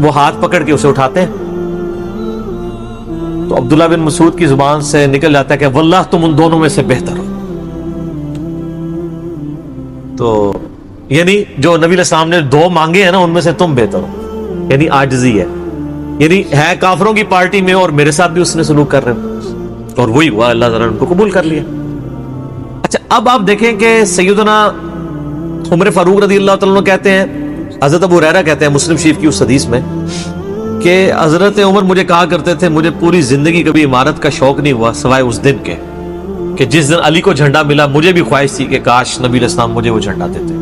وہ ہاتھ پکڑ کے اسے اٹھاتے ہیں. تو عبداللہ بن مسعود کی زبان سے نکل جاتا ہے کہ واللہ تم ان دونوں میں سے بہتر ہو. تو یعنی جو نبی علیہ السلام نے دو مانگے ہیں نا ان میں سے تم بہتر ہو، یعنی عاجزی ہے، یعنی ہے کافروں کی پارٹی میں اور میرے ساتھ بھی اس نے سلوک کر رہے ہو، اور وہی ہوا، اللہ تعالیٰ نے ان کو قبول کر لیا. اچھا اب آپ دیکھیں کہ سیدنا عمر فاروق رضی اللہ تعالیٰ عنہ کہتے ہیں، حضرت ابو ہریرہ کہتے ہیں مسلم شریف کی اس حدیث میں کہ حضرت عمر مجھے کہا کرتے تھے مجھے پوری زندگی کبھی عمارت کا شوق نہیں ہوا سوائے اس دن کے کہ جس دن علی کو جھنڈا ملا مجھے بھی خواہش تھی کہ کاش نبی علیہ السلام مجھے وہ جھنڈا دیتے.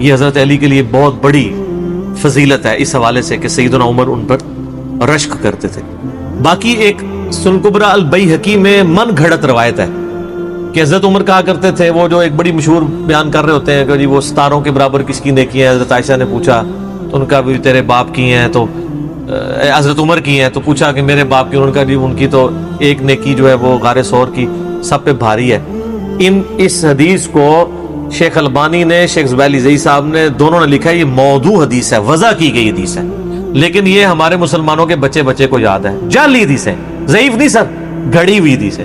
یہ حضرت علی کے لیے بہت بڑی فضیلت ہے اس حوالے سے کہ سیدنا عمر ان پر رشک کرتے تھے. باقی ایک سنن کبریٰ البیہقی میں من گھڑت روایت ہے کہ حضرت عمر کہا کرتے تھے، وہ جو ایک بڑی مشہور بیان کر رہے ہوتے ہیں کہ جی وہ ستاروں کے برابر کس کی نیکی ہے. حضرت عائشہ نے پوچھا تو ان کا بھی تیرے باپ کی ہیں، تو حضرت عمر کی ہیں، تو پوچھا کہ میرے باپ کی، ان کا بھی ان کی تو ایک نیکی جو ہے وہ غار ثور کی سب پہ بھاری ہے. اس حدیث کو شیخ البانی نے، شیخ زبیلی زئی صاحب نے، دونوں نے لکھا ہے یہ موضوع حدیث ہے، وضع کی گئی حدیث ہے، لیکن یہ ہمارے مسلمانوں کے بچے کو یاد ہے. جعلی حدیث ہے، ضعیف نہیں سر، گھڑی ہوئی حدیث ہے.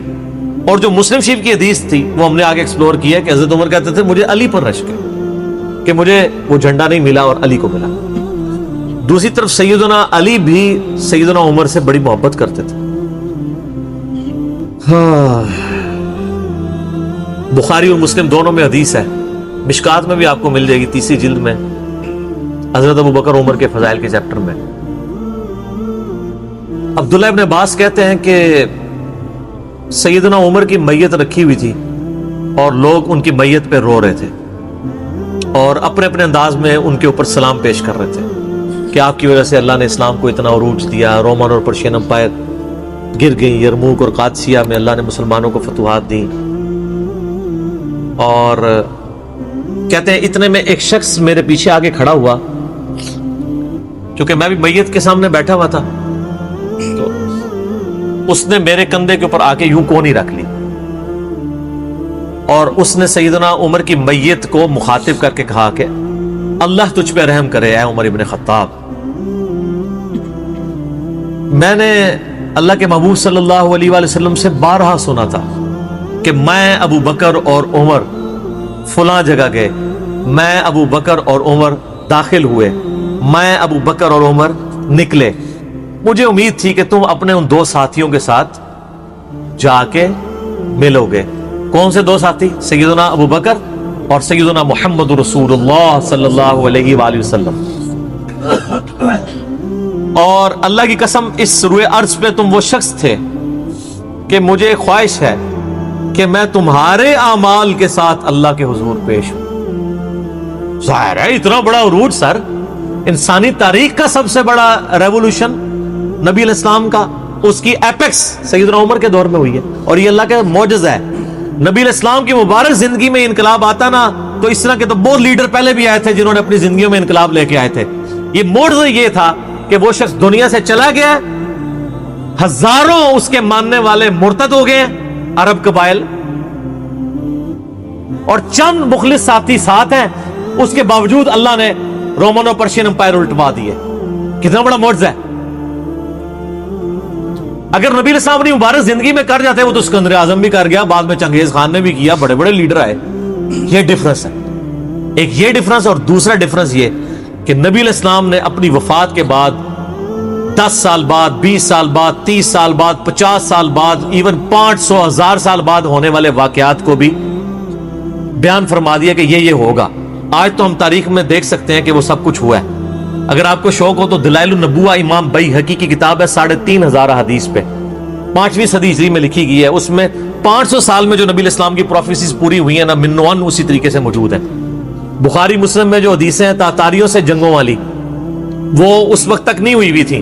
اور جو مسلم شریف کی حدیث تھی وہ ہم نے آگے ایکسپلور کیا کہ حضرت عمر کہتے تھے مجھے علی پر رشک ہے کہ مجھے وہ جھنڈا نہیں ملا اور علی کو ملا. دوسری طرف سیدنا علی بھی سیدنا عمر سے بڑی محبت کرتے تھے. بخاری اور مسلم دونوں میں حدیث ہے، مشکات میں بھی آپ کو مل جائے گی 3 جلد میں، حضرت ابو بکر عمر کے فضائل کے چیپٹر میں. عبداللہ ابن عباس کہتے ہیں کہ سیدنا عمر کی میت رکھی ہوئی تھی اور لوگ ان کی میت پہ رو رہے تھے اور اپنے اپنے انداز میں ان کے اوپر سلام پیش کر رہے تھے کہ آپ کی وجہ سے اللہ نے اسلام کو اتنا عروج دیا، رومن اور پرشین امپائر گر گئی، یرموک اور قادسیہ میں اللہ نے مسلمانوں کو فتوحات دی. اور کہتے ہیں اتنے میں ایک شخص میرے پیچھے آگے کھڑا ہوا، چونکہ میں بھی میت کے سامنے بیٹھا ہوا تھا، تو اس نے میرے کندھے کے اوپر آ کے یوں کونی رکھ لی اور اس نے سیدنا عمر کی میت کو مخاطب کر کے کہا کہ اللہ تجھ پہ رحم کرے اے عمر ابن خطاب. میں نے اللہ کے محبوب صلی اللہ علیہ وآلہ وسلم سے بارہا سنا تھا کہ میں ابو بکر اور عمر فلاں جگہ گئے، میں ابو بکر اور عمر داخل ہوئے، میں ابو بکر اور عمر نکلے، مجھے امید تھی کہ تم اپنے ان 2 ساتھیوں کے ساتھ جا کے ملو گے. کون سے 2 ساتھی؟ سیدنا ابو بکر اور سیدنا محمد رسول اللہ صلی اللہ علیہ وآلہ وسلم. اور اللہ کی قسم اس روئے ارض پہ تم وہ شخص تھے کہ مجھے خواہش ہے کہ میں تمہارے اعمال کے ساتھ اللہ کے حضور پیش ہوں. ظاہر ہے اتنا بڑا عروج سر، انسانی تاریخ کا سب سے بڑا ریولوشن نبی علیہ السلام کا، اس کی ایپیکس سیدنا عمر کے دور میں ہوئی ہے، اور یہ اللہ کا معجزہ ہے. نبی علیہ السلام کی مبارک زندگی میں انقلاب آتا نا تو اس طرح کے تو بہت لیڈر پہلے بھی آئے تھے جنہوں نے اپنی زندگیوں میں انقلاب لے کے آئے تھے. یہ معجزہ یہ تھا کہ وہ شخص دنیا سے چلا گیا، ہزاروں اس کے ماننے والے مرتد ہو گئے عرب قبائل، اور چند مخلص ساتھی ساتھ ہیں، اس کے باوجود اللہ نے رومن اور پرشین امپائر الٹوا دیے. کتنا بڑا معجزہ ہے. اگر نبی علیہ السلام اپنی مبارک زندگی میں کر جاتے وہ تو اسکندر اعظم بھی کر گیا، بعد میں چنگیز خان نے بھی کیا، بڑے بڑے لیڈر آئے. یہ ڈفرنس ہے، ایک یہ ڈفرنس، اور دوسرا ڈفرنس یہ کہ نبی علیہ السلام نے اپنی وفات کے بعد 10 سال بعد، 20 سال بعد، 30 سال بعد، 50 سال بعد، ایون 500 1000 سال بعد ہونے والے واقعات کو بھی بیان فرما دیا کہ یہ ہوگا. آج تو ہم تاریخ میں دیکھ سکتے ہیں کہ وہ سب کچھ ہوا ہے. اگر آپ کو شوق ہو تو دلائل النبوہ امام بیہقی کی کتاب ہے 3500 حدیث پہ، 5ویں صدی ہجری میں لکھی گئی ہے. اس میں 500 سال میں جو نبی علیہ السلام کی پروفیسیز پوری ہوئی ہیں نا، منوان اسی طریقے سے موجود ہیں. بخاری مسلم میں جو حدیثیں ہیں تاتاریوں سے جنگوں والی، وہ اس وقت تک نہیں ہوئی تھی،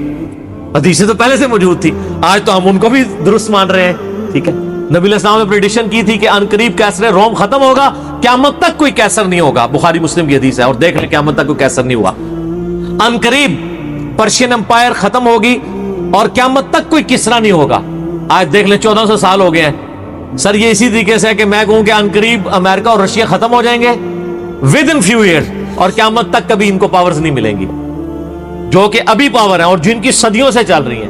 حدیثیں تو پہلے سے موجود تھی. آج تو ہم ان کو بھی درست مان رہے ہیں. ٹھیک ہے، نبی علیہ السلام نے پریڈکشن کی تھی کہ ان قریب کیسر روم ختم ہوگا، قیامت تک کوئی کیسر نہیں ہوگا. بخاری مسلم کی حدیث ہے، اور دیکھ لیں قیامت تک کوئی کیسر نہیں ہوا. ان قریب پرشین امپائر ختم ہوگی اور قیامت تک کوئی کسرا نہیں ہوگا. آج دیکھ لیں 1400 سال ہو گئے ہیں. سر یہ اسی طریقے سے ہے کہ میں کہوں کہ ان قریب امریکہ اور رشیا ختم ہو جائیں گے ود ان فیو ایئرز، اور قیامت تک کبھی ان کو پاورز نہیں ملیں گی. جو کہ ابھی پاور ہیں اور جن کی صدیوں سے چل رہی ہیں،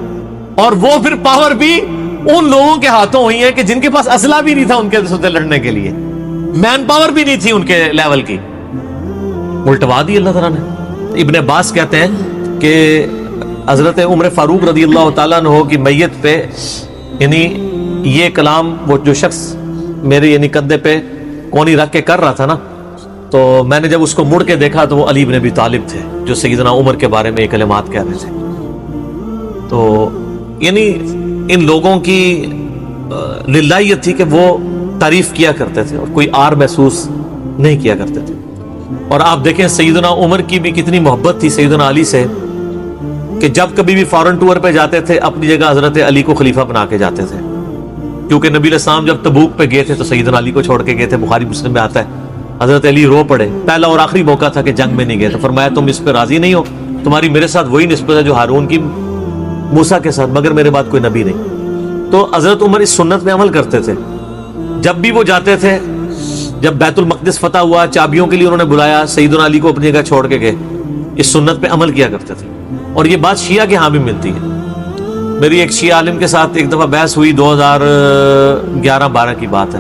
اور وہ پھر پاور بھی ان لوگوں کے ہاتھوں ہوئی ہے کہ جن کے پاس اسلحہ بھی نہیں تھا ان کے ساتھ لڑنے کے لیے، مین پاور بھی نہیں تھی ان کے لیول کی، الٹوا دی اللہ تعالیٰ نے۔ ابن عباس کہتے ہیں کہ حضرت عمر فاروق رضی اللہ تعالیٰ عنہ کی میت پہ یعنی یہ کلام وہ جو شخص میرے یعنی کندھے پہ کونی رکھ کے کر رہا تھا نا، تو میں نے جب اس کو مڑ کے دیکھا تو وہ علی بن ابی طالب تھے جو سیدنا عمر کے بارے میں یہ کلمات کہہ رہے تھے۔ تو یعنی ان لوگوں کی للہیت تھی کہ وہ تعریف کیا کرتے تھے اور کوئی آر محسوس نہیں کیا کرتے تھے۔ اور آپ دیکھیں سیدنا عمر کی بھی کتنی محبت تھی سیدنا علی سے کہ جب کبھی بھی فارن ٹور پہ جاتے تھے اپنی جگہ حضرت علی کو خلیفہ بنا کے جاتے تھے، کیونکہ نبی علیہ السلام جب تبوک پہ گئے تھے تو سیدنا علی کو چھوڑ کے گئے تھے، بخاری مسلم میں آتا ہے۔ حضرت علی رو پڑے، پہلا اور آخری موقع تھا کہ جنگ میں نہیں گئے، تو فرمایا تم اس پہ راضی نہیں ہو، تمہاری میرے ساتھ وہی نسبت ہے جو ہارون کی موسیٰ کے ساتھ، مگر میرے بعد کوئی نبی نہیں۔ تو حضرت عمر اس سنت پہ عمل کرتے تھے، جب بھی وہ جاتے تھے، جب بیت المقدس فتح ہوا چابیوں کے لیے انہوں نے بلایا، سیدنا علی کو اپنی جگہ چھوڑ کے گئے، اس سنت پہ عمل کیا کرتے تھے۔ اور یہ بات شیعہ کے ہاں بھی ملتی ہے۔ میری ایک شیعہ عالم کے ساتھ ایک دفعہ بحث ہوئی، 2011-12 کی بات ہے،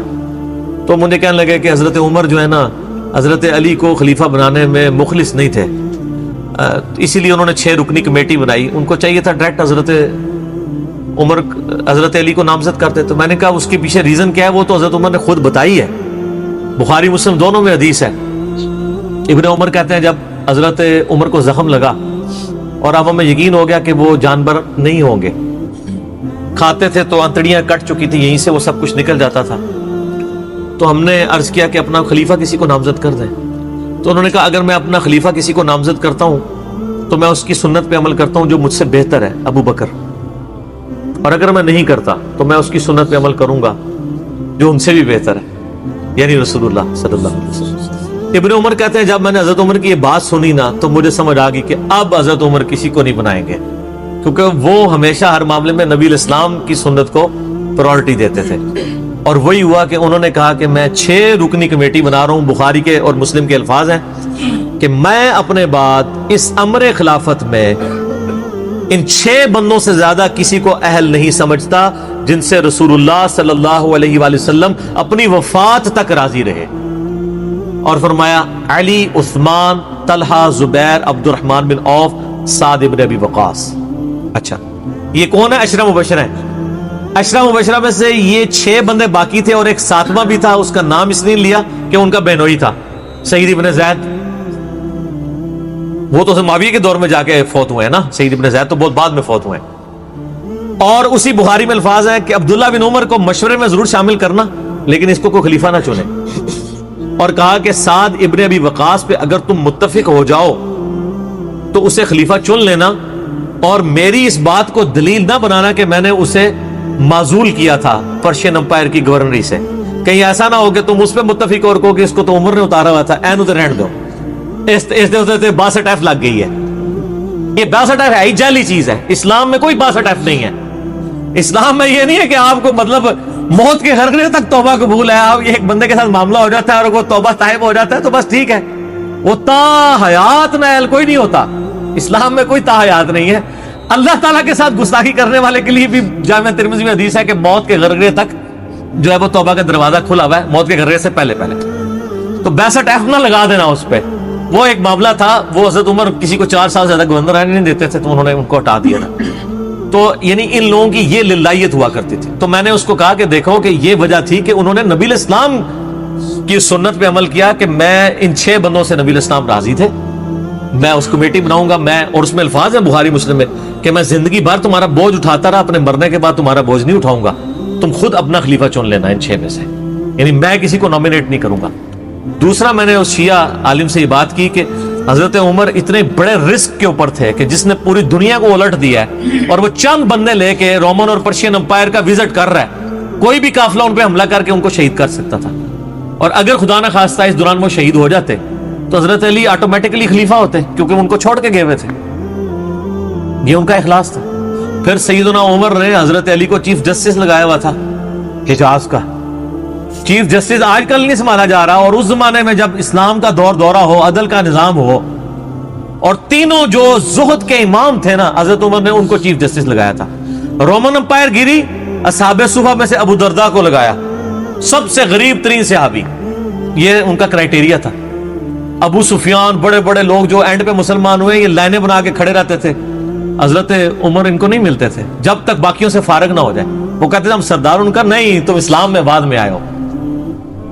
تو مجھے کہنے لگے کہ حضرت عمر جو ہے نا حضرت علی کو خلیفہ بنانے میں مخلص نہیں تھے، اسی لیے انہوں نے 6 رکنی کمیٹی بنائی، ان کو چاہیے تھا ڈائریکٹ حضرت علی کو نامزد کرتے۔ تو میں نے کہا اس کے پیچھے ریزن کیا ہے، وہ تو حضرت عمر نے خود بتائی ہے، بخاری مسلم دونوں میں حدیث ہے۔ ابن عمر کہتے ہیں جب حضرت عمر کو زخم لگا اور اب ہمیں یقین ہو گیا کہ وہ جانور نہیں ہوں گے، کھاتے تھے تو انتڑیاں کٹ چکی تھی، یہیں سے وہ سب کچھ نکل جاتا تھا، تو ہم نے عرض کیا کہ اپنا خلیفہ کسی کو نامزد کر دیں۔ تو انہوں نے کہا اگر میں اپنا خلیفہ کسی کو نامزد کرتا ہوں تو میں اس کی سنت پہ عمل کرتا ہوں جو مجھ سے بہتر ہے، ابو بکر، اور اگر میں نہیں کرتا تو میں اس کی سنت پہ عمل کروں گا جو ان سے بھی بہتر ہے، یعنی رسول اللہ صلی اللہ علیہ وسلم۔ ابن عمر کہتے ہیں جب میں نے حضرت عمر کی یہ بات سنی نا تو مجھے سمجھ آ گئی کہ اب حضرت عمر کسی کو نہیں بنائیں گے، کیونکہ وہ ہمیشہ ہر معاملے میں نبی علیہ السلام کی سنت کو پرائورٹی دیتے تھے۔ اور وہی ہوا کہ انہوں نے کہا کہ میں 6 رکنی کمیٹی بنا رہا ہوں، بخاری کے اور مسلم کے الفاظ ہیں کہ میں اپنے بعد اس امر خلافت میں ان 6 بندوں سے زیادہ کسی کو اہل نہیں سمجھتا جن سے رسول اللہ صلی اللہ علیہ وآلہ وسلم اپنی وفات تک راضی رہے۔ اور فرمایا علی، عثمان، طلحہ، زبیر، عبد الرحمن بن عوف، سعد ابن ابی وقاص۔ اچھا یہ کون ہے؟ عشرہ مبشرہ ہیں۔ عشرہ مبشرہ میں سے یہ 6 بندے باقی تھے اور ایک 7واں بھی تھا، اس کا نام اس نے لیا کہ ان کا بہنوئی تھا، سعید ابن زید۔ وہ تو معاویہ کے دور میں جا کے فوت ہوئے ہیں نا، سعید ابن زید تو بہت بعد میں فوت ہوئے ہیں۔ اور اسی بخاری میں الفاظ ہیں کہ عبداللہ بن عمر کو مشورے میں ضرور شامل کرنا لیکن اس کو کوئی خلیفہ نہ چنے، اور کہا کہ سعد ابن ابی وقاص پہ اگر تم متفق ہو جاؤ تو اسے خلیفہ چن لینا، اور میری اس بات کو دلیل نہ بنانا کہ میں نے اسے معزول کیا تھا پرشین امپائر کی گورنری سے، کہیں ایسا نہ ہو کہ تم اس پہ متفق اور کہو کہ اس کو تو عمر نے اتارا ہوا تھا، اینو تے رہن دو، اس دے 62 لگ گئی ہے۔ یہ 62 ہے ہی جعلی چیز ہے، اسلام میں کوئی 62 نہیں ہے۔ اسلام میں یہ نہیں ہے کہ آپ کو مطلب موت کے غرغرے تک توبہ قبول ہے، آپ ایک بندے کے ساتھ معاملہ ہو جاتا ہے اور وہ توبہ طائب ہو جاتا ہے تو بس ٹھیک ہے، وہ تا حیات نائل کوئی نہیں ہوتا۔ اسلام میں کوئی تا حیات نہیں ہے۔ اللہ تعالیٰ کے ساتھ گستاخی کرنے والے کے لیے بھی جامع ترمذی میں حدیث ہے کہ موت کے غرغرے تک جو ہے وہ توبہ کا دروازہ کھلا ہوا ہے، موت کے غرغرے سے پہلے تو 62 نہ لگا دینا اس پہ۔ وہ ایک معاملہ تھا، وہ حضرت عمر کسی کو 4 سال زیادہ گورنر رہنے نہیں دیتے تھے تو انہوں نے ان کو ہٹا دیا تھا۔ تو یعنی ان لوگوں کی یہ للہیت ہوا کرتی تھی۔ تو میں نے اس کو کہا کہ دیکھو کہ یہ وجہ تھی کہ انہوں نے نبی علیہ السلام کی سنت پہ عمل کیا کہ میں ان 6 بندوں سے نبی علیہ السلام راضی تھے، میں اس کمیٹی بناؤں گا، میں، اور اس میں الفاظ ہیں بخاری مسلم میں کہ میں زندگی بھر تمہارا بوجھ اٹھاتا رہا، اپنے مرنے کے بعد تمہارا بوجھ نہیں اٹھاؤں گا، تم خود اپنا خلیفہ چن لینا ان 6 میں سے، یعنی میں کسی کو نامینیٹ نہیں کروں گا۔ دوسرا میں نے اس شیعہ عالم سے یہ بات کی کہ حضرت عمر اتنے بڑے رسک کے اوپر تھے کہ جس نے پوری دنیا کو الٹ دیا ہے اور وہ چند بندے لے کے رومن اور پرشین امپائر کا وزٹ کر رہا ہے، کوئی بھی قافلہ ان پہ حملہ کر کے ان کو شہید کر سکتا تھا، اور اگر خدا نہ خواستہ اس دوران وہ شہید ہو جاتے تو حضرت علی آٹومیٹکلی خلیفہ ہوتے کیونکہ ان کو چھوڑ کے گئے ہوئے تھے۔ یہ ان کا اخلاص تھا۔ پھر سیدنا عمر نے حضرت علی کو چیف جسٹس لگایا ہوا تھا حجاز کا۔ چیف جسٹس آج کل نہیں سنبھالا جا رہا، اور اس زمانے میں جب اسلام کا دورہ ہو، عدل کا نظام ہو، اور تینوں جو زہد کے امام تھے نا، حضرت عمر نے ان کو چیف جسٹس لگایا تھا۔ رومن امپائر گری، اصحاب صفہ میں سے ابو درداء کو لگایا، سب سے غریب ترین صحابی، یہ ان کا کرائٹیریا تھا۔ ابو سفیان، بڑے بڑے لوگ جو اینڈ پہ مسلمان ہوئے، یہ لائنیں بنا کے کھڑے رہتے تھے، حضرت عمر ان کو نہیں ملتے تھے جب تک باقیوں سے فارغ نہ ہو جائے۔ وہ کہتے تھے ہم سردار، ان کا نہیں، تم اسلام میں بعد میں آئے ہو۔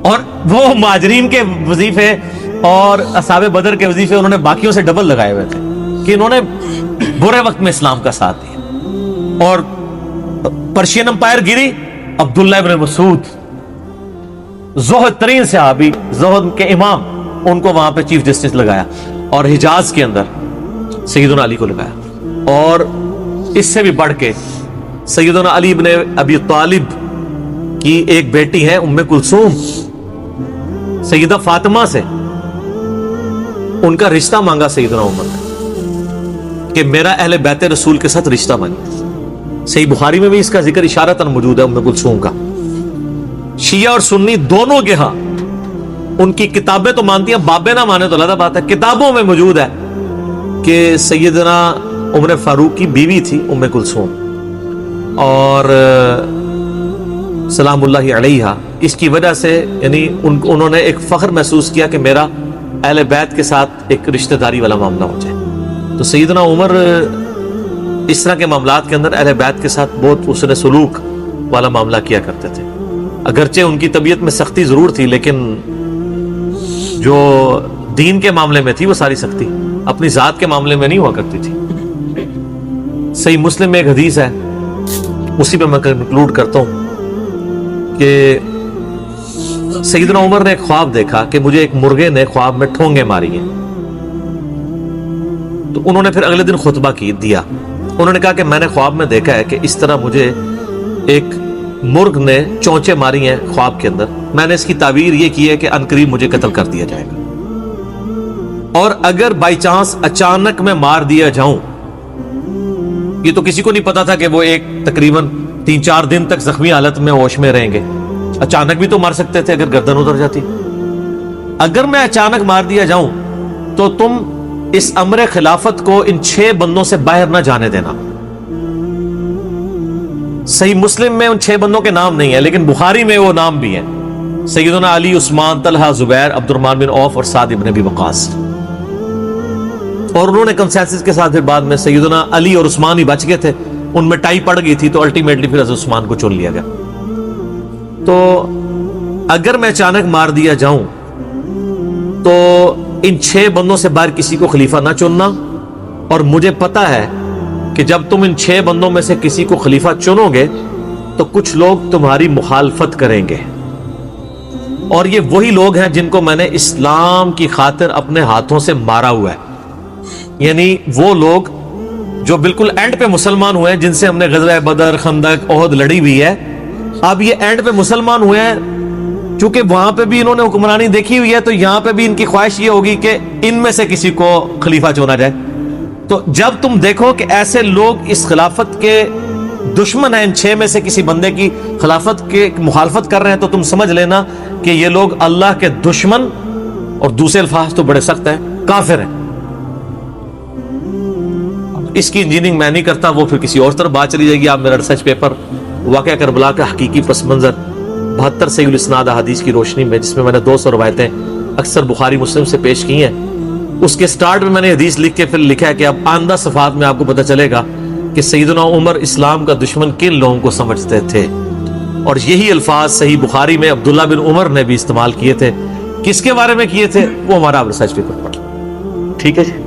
اور وہ مہاجرین کے وظیفے اور اصحاب بدر کے وظیفے انہوں نے باقیوں سے ڈبل لگائے ہوئے تھے کہ انہوں نے برے وقت میں اسلام کا ساتھ دیا۔ اور پرشین امپائر گری، عبداللہ ابن مسعود، زہد ترین صحابی، زہد کے امام، ان کو وہاں پہ چیف جسٹس لگایا۔ اور حجاز کے اندر سیدنا علی کو لگایا۔ اور اس سے بھی بڑھ کے سیدنا علی ابن ابی طالب کی ایک بیٹی ہے ام کلثوم، سیدہ فاطمہ سے ان کا رشتہ مانگا سیدنا عمر نے کہ میرا اہل بیت رسول کے ساتھ رشتہ مانگے۔ صحیح بخاری میں بھی اس کا ذکر اشارتاً موجود ہے ام کلثوم کا۔ شیعہ اور سنی دونوں کے ہاں ان کی کتابیں تو مانتی ہیں، بابے نہ مانے تو علیحدہ بات ہے، کتابوں میں موجود ہے کہ سیدنا عمر فاروق کی بیوی تھی ام کلثوم، اور سلام اللہ علیہا، اس کی وجہ سے یعنی انہوں نے ایک فخر محسوس کیا کہ میرا اہل بیت کے ساتھ ایک رشتہ داری والا معاملہ ہو جائے۔ تو سیدنا عمر اس طرح کے معاملات کے اندر اہل بیت کے ساتھ بہت حسن سلوک والا معاملہ کیا کرتے تھے۔ اگرچہ ان کی طبیعت میں سختی ضرور تھی، لیکن جو دین کے معاملے میں تھی وہ ساری سختی اپنی ذات کے معاملے میں نہیں ہوا کرتی تھی۔ صحیح مسلم میں ایک حدیث ہے، اسی پہ میں کنکلوڈ کرتا ہوں کہ سیدنا عمر نے ایک خواب دیکھا کہ مجھے ایک مرغے نے خواب میں ٹھونگے ماری ہیں۔ تو انہوں نے پھر اگلے دن خطبہ دیا، انہوں نے کہا کہ میں نے خواب میں دیکھا ہے کہ اس طرح مجھے ایک مرغ نے چونچے ماری ہیں خواب کے اندر، میں نے اس کی تعبیر یہ کی ہے کہ عنقریب مجھے قتل کر دیا جائے گا، اور اگر بائی چانس اچانک میں مار دیا جاؤں، یہ تو کسی کو نہیں پتا تھا کہ وہ ایک تقریباً 3-4 دن تک زخمی حالت میں ہوش میں رہیں گے، اچانک بھی تو مار سکتے تھے اگر گردن اتر جاتی۔ اگر میں اچانک مار دیا جاؤں تو تم اس امر خلافت کو ان 6 بندوں سے باہر نہ جانے دینا۔ صحیح مسلم میں ان 6 بندوں کے نام نہیں ہیں، لیکن بخاری میں وہ نام بھی ہیں، سیدنا علی، عثمان، طلحہ، زبیر، عبد الرحمن بن عوف اور سعد ابن ابی وقاص۔ اور انہوں نے کنسنسس کے ساتھ پھر بعد میں سیدنا علی اور عثمان ہی بچ گئے تھے، ان میں ٹائی پڑ گئی تھی تو الٹیمیٹلی پھر حضرت عثمان کو چن لیا گیا۔ تو اگر میں اچانک مار دیا جاؤں تو ان 6 بندوں سے باہر کسی کو خلیفہ نہ چننا، اور مجھے پتا ہے کہ جب تم ان 6 بندوں میں سے کسی کو خلیفہ چنو گے تو کچھ لوگ تمہاری مخالفت کریں گے، اور یہ وہی لوگ ہیں جن کو میں نے اسلام کی خاطر اپنے ہاتھوں سے مارا ہوا ہے، یعنی وہ لوگ جو بالکل اینڈ پہ مسلمان ہوئے ہیں، جن سے ہم نے غزوہ بدر، خندق، احد لڑی ہوئی ہے۔ اب یہ اینڈ پہ مسلمان ہوئے ہیں، چونکہ وہاں پہ بھی انہوں نے حکمرانی دیکھی ہوئی ہے، تو یہاں پہ بھی ان کی خواہش یہ ہوگی کہ ان میں سے کسی کو خلیفہ چنا جائے۔ تو جب تم دیکھو کہ ایسے لوگ اس خلافت کے دشمن ہیں، ان 6 میں سے کسی بندے کی خلافت کے مخالفت کر رہے ہیں، تو تم سمجھ لینا کہ یہ لوگ اللہ کے دشمن، اور دوسرے الفاظ تو بڑے سخت ہیں، کافر ہیں۔ اس کی انجینئرنگ میں نہیں کرتا، وہ پھر کسی اور طرف بات چلی جائے گی۔ آپ میرا ریسرچ پیپر واقعہ کربلا کا حقیقی پس منظر 72 صحیح الاسناد احادیث کی روشنی میں، جس میں میں نے 200 روایتیں اکثر بخاری مسلم سے پیش کی ہیں، اس کے سٹارٹ میں نے حدیث لکھ کے پھر لکھا ہے کہ اب آئندہ صفحات میں آپ کو پتہ چلے گا کہ سیدنا عمر اسلام کا دشمن کن لوگوں کو سمجھتے تھے، اور یہی الفاظ صحیح بخاری میں عبداللہ بن عمر نے بھی استعمال کیے تھے۔ کس کے بارے میں کیے تھے وہ ہمارا ریسرچ پیپر پڑھ، ٹھیک ہے جی۔